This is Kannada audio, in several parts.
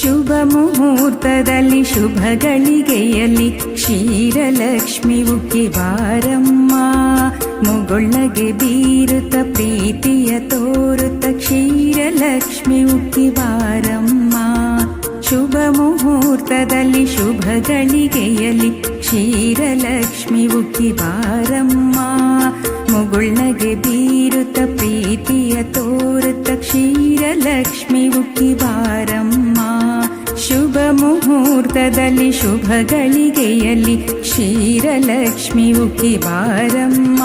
ಶುಭ ಮುಹೂರ್ತದಲ್ಲಿ ಶುಭ ಗಳಿಗೆಯಲ್ಲಿ ಕ್ಷೀರಲಕ್ಷ್ಮಿ ಉಕ್ಕಿ ಬಾರಮ್ಮ. ಮುಗುಳ್ನಗೆ ಬೀರುತ್ತ ಪ್ರೀತಿಯ ತೋರುತ್ತ ಕ್ಷೀರಲಕ್ಷ್ಮಿ ಉಕ್ಕಿ ಬಾರಮ್ಮ. ಶುಭ ಮುಹೂರ್ತದಲ್ಲಿ ಶುಭ ಗಳಿಗೆಯಲ್ಲಿ ಕ್ಷೀರಲಕ್ಷ್ಮಿ ಉಕ್ಕಿ ಬಾರಮ್ಮ. ಮುಗುಳ್ನಗೆ ಬೀರುತ್ತ ಪ್ರೀತಿಯ ತೋರುತ್ತ ಕ್ಷೀರಲಕ್ಷ್ಮಿ ಉಕ್ಕಿ ಬಾರಮ್ಮ. ಶುಭ ಮುಹೂರ್ತದಲ್ಲಿ ಶುಭ ಗಳಿಗೆಯಲ್ಲಿ ಕ್ಷೀರಲಕ್ಷ್ಮಿ ಉಕ್ಕಿ ಬಾರಮ್ಮ.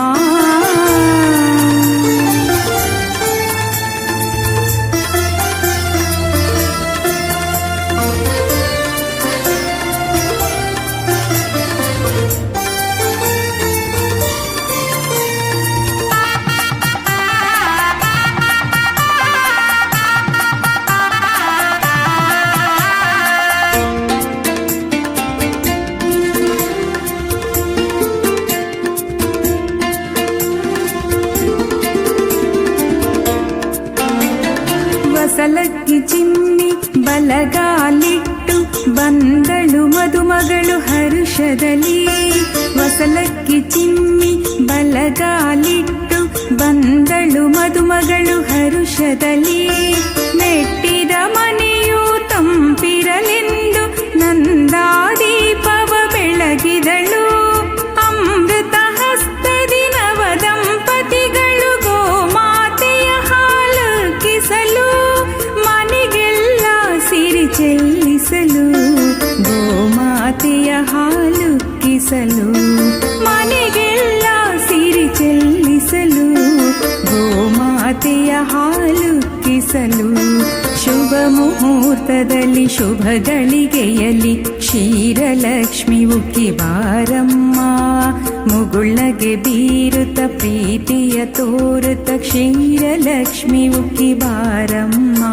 ವಸಲಕ್ಕಿ ಚಿಮ್ಮಿ ಬಲಗಾಲಿಟ್ಟು ಬಂದಳು ಮದುಮಗಳು ಹರುಷದಲ್ಲಿ. ವಸಲಕ್ಕಿ ಚಿಮ್ಮಿ ಬಲಗಾಲಿಟ್ಟು ಬಂದಳು ಮದುಮಗಳು ಹರುಷದಲ್ಲಿ. ಮೆಟ್ಟಿದ ಮನೆಯು ತಂಪಿರಲೆಂದು ನಂದಾದೀಪವ ಬೆಳಗಿದಳು. ಅಮೃತ ಹಸ್ತದಿ ನವ ದಂಪತಿಗಳು ಗೋಮಾತೆಯ ಹಾಲು ಕಿಸಲು ಮನೆಗೆಲ್ಲ ಸಿರಿ ಚೆಲ್ಲಿಸಲು. ಗೋಮಾತೆಯ ಹಾಲು ಕಿಸಲು ಮನೆಗೆಲ್ಲ ಸಿರಿ ಚೆಲ್ಲಿಸಲು. ಗೋಮಾತೆಯ ಹಾಲು ಕಿಸಲು. ಶುಭ ಮುಹೂರ್ತದಲ್ಲಿ ಶುಭ ಗಳಿಗೆಯಲ್ಲಿ ಕ್ಷೀರಲಕ್ಷ್ಮಿ ಉಕ್ಕಿ ಬಾರಮ್ಮ. ಮುಗುಳ್ನಗೆ ಬೀರುತ್ತ ಪ್ರೀತಿಯ ತೋರುತ್ತ ಕ್ಷೀರಲಕ್ಷ್ಮಿ ಉಕ್ಕಿ ಬಾರಮ್ಮ.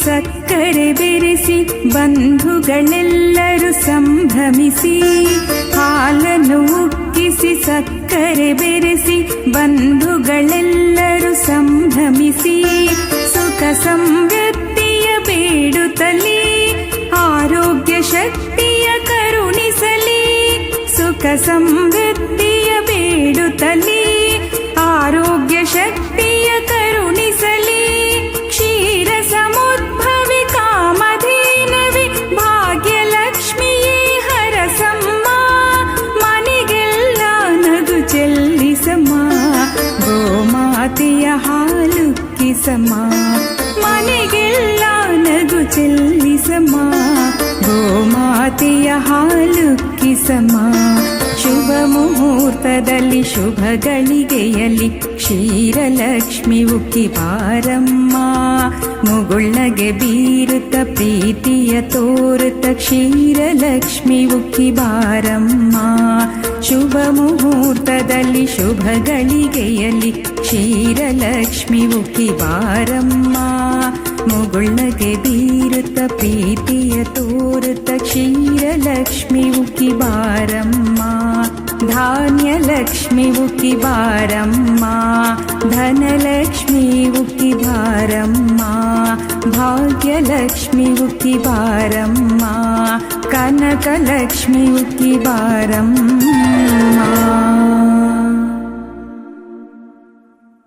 ಸಕ್ಕರೆ ಬೆರೆಸಿ ಬಂಧುಗಳೆಲ್ಲರೂ ಸಂಭ್ರಮಿಸಿ. ಹಾಲನ್ನು ಉಕ್ಕಿಸಿ ಸಕ್ಕರೆ ಬೆರೆಸಿ ಬಂಧುಗಳೆಲ್ಲರೂ ಸಂಭ್ರಮಿಸಿ. ಸುಖ ಸಮೃದ್ಧಿಯ ಬೇಡುತ್ತಲಿ ಆರೋಗ್ಯ ಶಕ್ತಿಯ ಕರುಣಿಸಲಿ. ಸುಖ ಸಮೃದ್ಧಿಯ ಬೇಡುತ್ತಲಿ ಆರೋಗ್ಯ ಶಕ್ತಿಯ ಕರುಣಿಸಲಿ. ಕ್ಷೀರ ಸಮುದ್ಭವಿ ಕಾಮಧೇನವಿ ಭಾಗ್ಯಲಕ್ಷ್ಮಿಯೇ ಹರಸಮ್ಮ. ಮನೆಗೆಲ್ಲ ನಗು ಚೆಲ್ಲಿಸಮ್ಮ. ಗೋಮಾತೆಯ ಹಾಲು ಕಿಸಮ್ಮ. ಮನೆಗೆಲ್ಲ ನಗು ಚೆಲ್ಲಿಸಮ್ಮ. ಗೋಮಾತೆಯ ಹಾಲು ಕಿಸಮ್ಮ. ಶುಭ ಮುಹೂರ್ತದಲ್ಲಿ ಶುಭ ಗಳಿಗೆಯಲ್ಲಿ ಕ್ಷೀರಲಕ್ಷ್ಮಿ ಉಕ್ಕಿ ಬಾರಮ್ಮ. ಮುಗುಳ್ನಗೆ ಬೀರುತ್ತ ಪ್ರೀತಿಯ ತೋರುತ್ತ ಕ್ಷೀರಲಕ್ಷ್ಮಿ ಉಕ್ಕಿ ಬಾರಮ್ಮ. ಶುಭ ಮುಹೂರ್ತದಲ್ಲಿ ಶುಭ ಗಳಿಗೆಯಲ್ಲಿ ಕ್ಷೀರಲಕ್ಷ್ಮಿ ಉಕ್ಕಿ ಬಾರಮ್ಮ. ಮುಗುಳ್ನಗೆ ಬೀರುತ್ತ ಪ್ರೀತಿಯ ತೋರುತ್ತ ಕ್ಷೀರಲಕ್ಷ್ಮಿ ಉಕ್ಕಿ ಬಾರಮ್ಮ. ಧಾನ್ಯಲಕ್ಷ್ಮಿ ಉಕ್ಕಿ ಬಾರಮ್ಮ. ಧನಲಕ್ಷ್ಮಿ ಉಕ್ಕಿ ಬಾರಮ್ಮ. ಭಾಗ್ಯಲಕ್ಷ್ಮಿ ಉಕ್ಕಿ ಬಾರಮ್ಮ. ಕನಕಲಕ್ಷ್ಮಿ ಉಕ್ಕಿ ಬಾರಮ್ಮ.